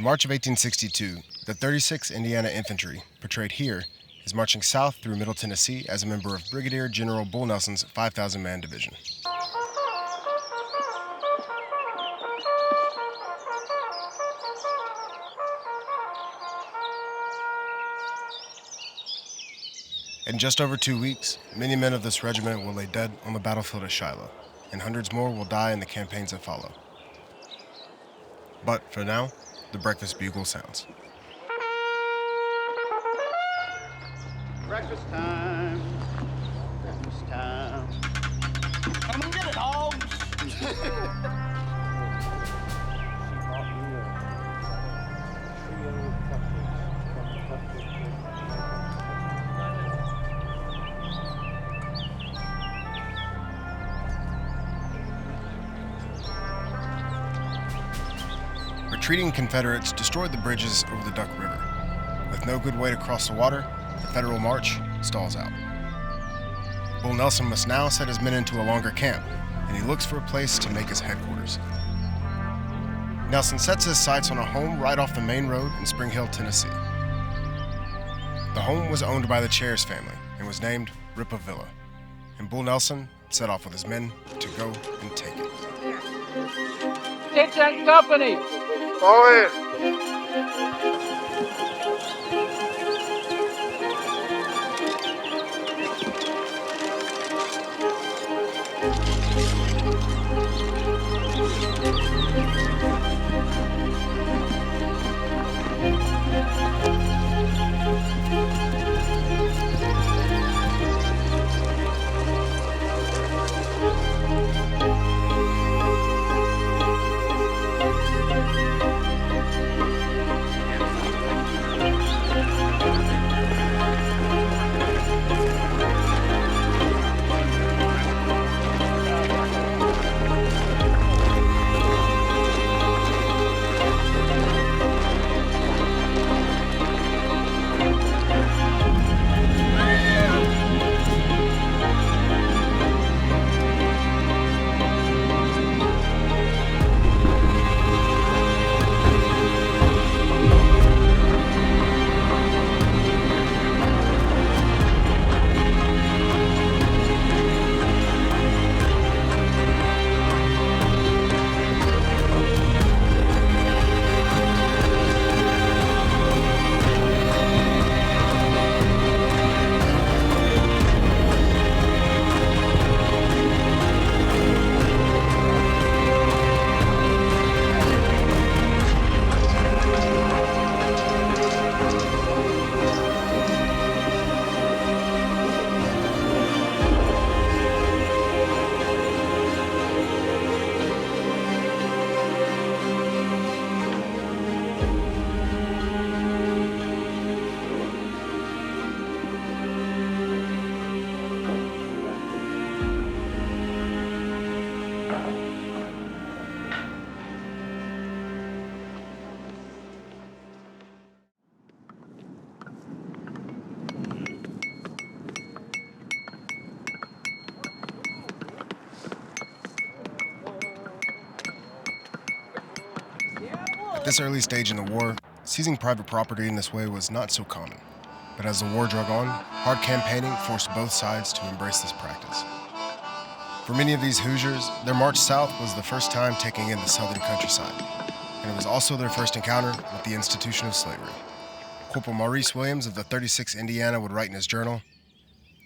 March of 1862, the 36th Indiana Infantry, portrayed here, is marching south through Middle Tennessee as a member of Brigadier General Bull Nelson's 5,000-man division. In just over 2 weeks, many men of this regiment will lay dead on the battlefield at Shiloh, and hundreds more will die in the campaigns that follow. But for now, the breakfast bugle sounds. Breakfast time. Breakfast time. Come and get it, dogs. Retreating Confederates destroyed the bridges over the Duck River. With no good way to cross the water, the Federal march stalls out. Bull Nelson must now set his men into a longer camp, and he looks for a place to make his headquarters. Nelson sets his sights on a home right off the main road in Spring Hill, Tennessee. The home was owned by the Chairs family and was named Rippa Villa, and Bull Nelson set off with his men to go and take it. Attention company! Go ahead. At this early stage in the war, seizing private property in this way was not so common. But as the war drug on, hard campaigning forced both sides to embrace this practice. For many of these Hoosiers, their march south was the first time taking in the southern countryside, and it was also their first encounter with the institution of slavery. Corporal Maurice Williams of the 36th Indiana would write in his journal,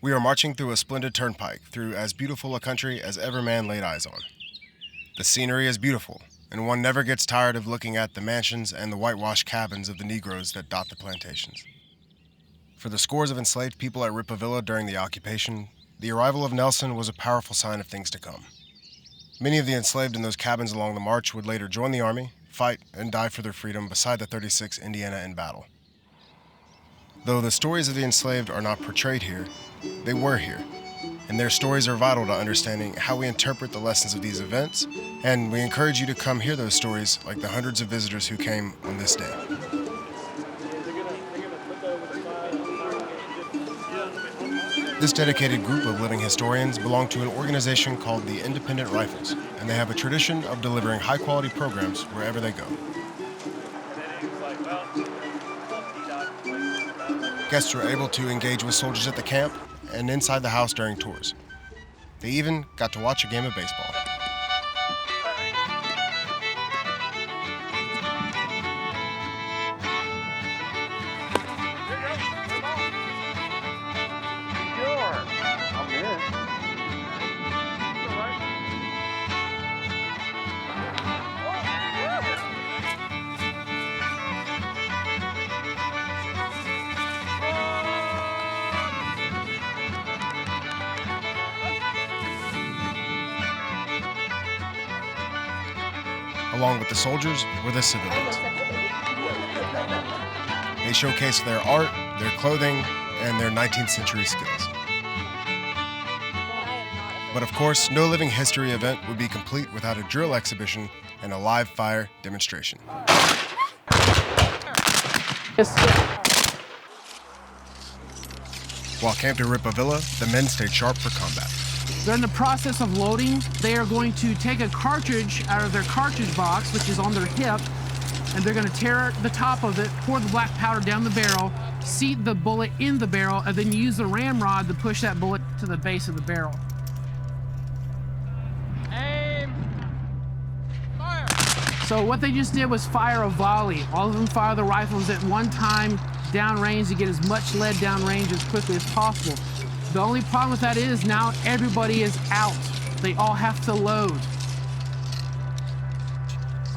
"We are marching through a splendid turnpike, through as beautiful a country as ever man laid eyes on. The scenery is beautiful, and one never gets tired of looking at the mansions and the whitewashed cabins of the Negroes that dot the plantations." For the scores of enslaved people at Rippa Villa during the occupation, the arrival of Nelson was a powerful sign of things to come. Many of the enslaved in those cabins along the march would later join the Army, fight, and die for their freedom beside the 36th Indiana in battle. Though the stories of the enslaved are not portrayed here, they were here, and their stories are vital to understanding how we interpret the lessons of these events, and we encourage you to come hear those stories like the hundreds of visitors who came on this day. This dedicated group of living historians belong to an organization called the Independent Rifles, and they have a tradition of delivering high-quality programs wherever they go. Guests were able to engage with soldiers at the camp and inside the house during tours. They even got to watch a game of baseball. Along with the soldiers were the civilians. They showcased their art, their clothing, and their 19th century skills. But of course, no living history event would be complete without a drill exhibition and a live fire demonstration. While camped at Rippa Villa, the men stayed sharp for combat. They're in the process of loading. They are going to take a cartridge out of their cartridge box, which is on their hip, and they're going to tear the top of it, pour the black powder down the barrel, seat the bullet in the barrel, and then use the ramrod to push that bullet to the base of the barrel. Aim! Fire! So what they just did was fire a volley. All of them fire the rifles at one time, downrange, to get as much lead downrange as quickly as possible. The only problem with that is now everybody is out. They all have to load.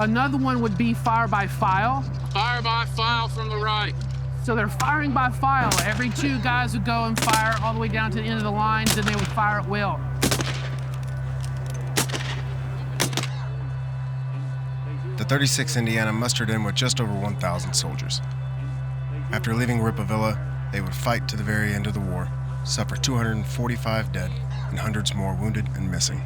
Another one would be fire by file. Fire by file from the right. So they're firing by file. Every two guys would go and fire all the way down to the end of the line, then they would fire at will. The 36th Indiana mustered in with just over 1,000 soldiers. After leaving Rippa Villa, they would fight to the very end of the war, suffer 245 dead and hundreds more wounded and missing.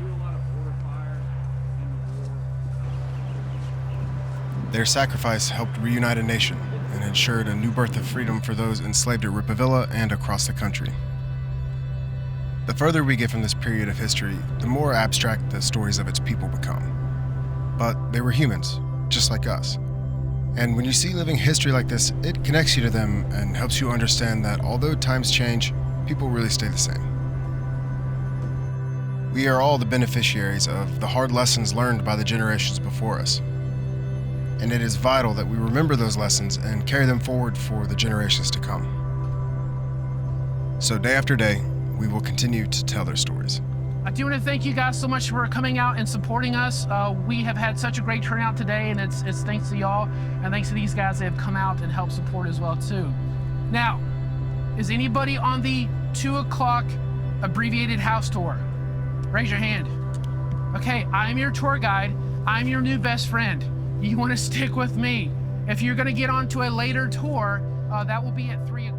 Their sacrifice helped reunite a nation and ensured a new birth of freedom for those enslaved at Rippa Villa and across the country. The further we get from this period of history, the more abstract the stories of its people become. But they were humans, just like us. And when you see living history like this, it connects you to them and helps you understand that although times change, people really stay the same. We are all the beneficiaries of the hard lessons learned by the generations before us. And it is vital that we remember those lessons and carry them forward for the generations to come. So day after day, we will continue to tell their stories. I do want to thank you guys so much for coming out and supporting us. We have had such a great turnout today, and it's thanks to y'all, and thanks to these guys that have come out and helped support as well too. Now, is anybody on the 2 o'clock abbreviated house tour? Raise your hand. Okay, I'm your tour guide. I'm your new best friend. You want to stick with me. If you're going to get onto a later tour, that will be at 3 o'clock.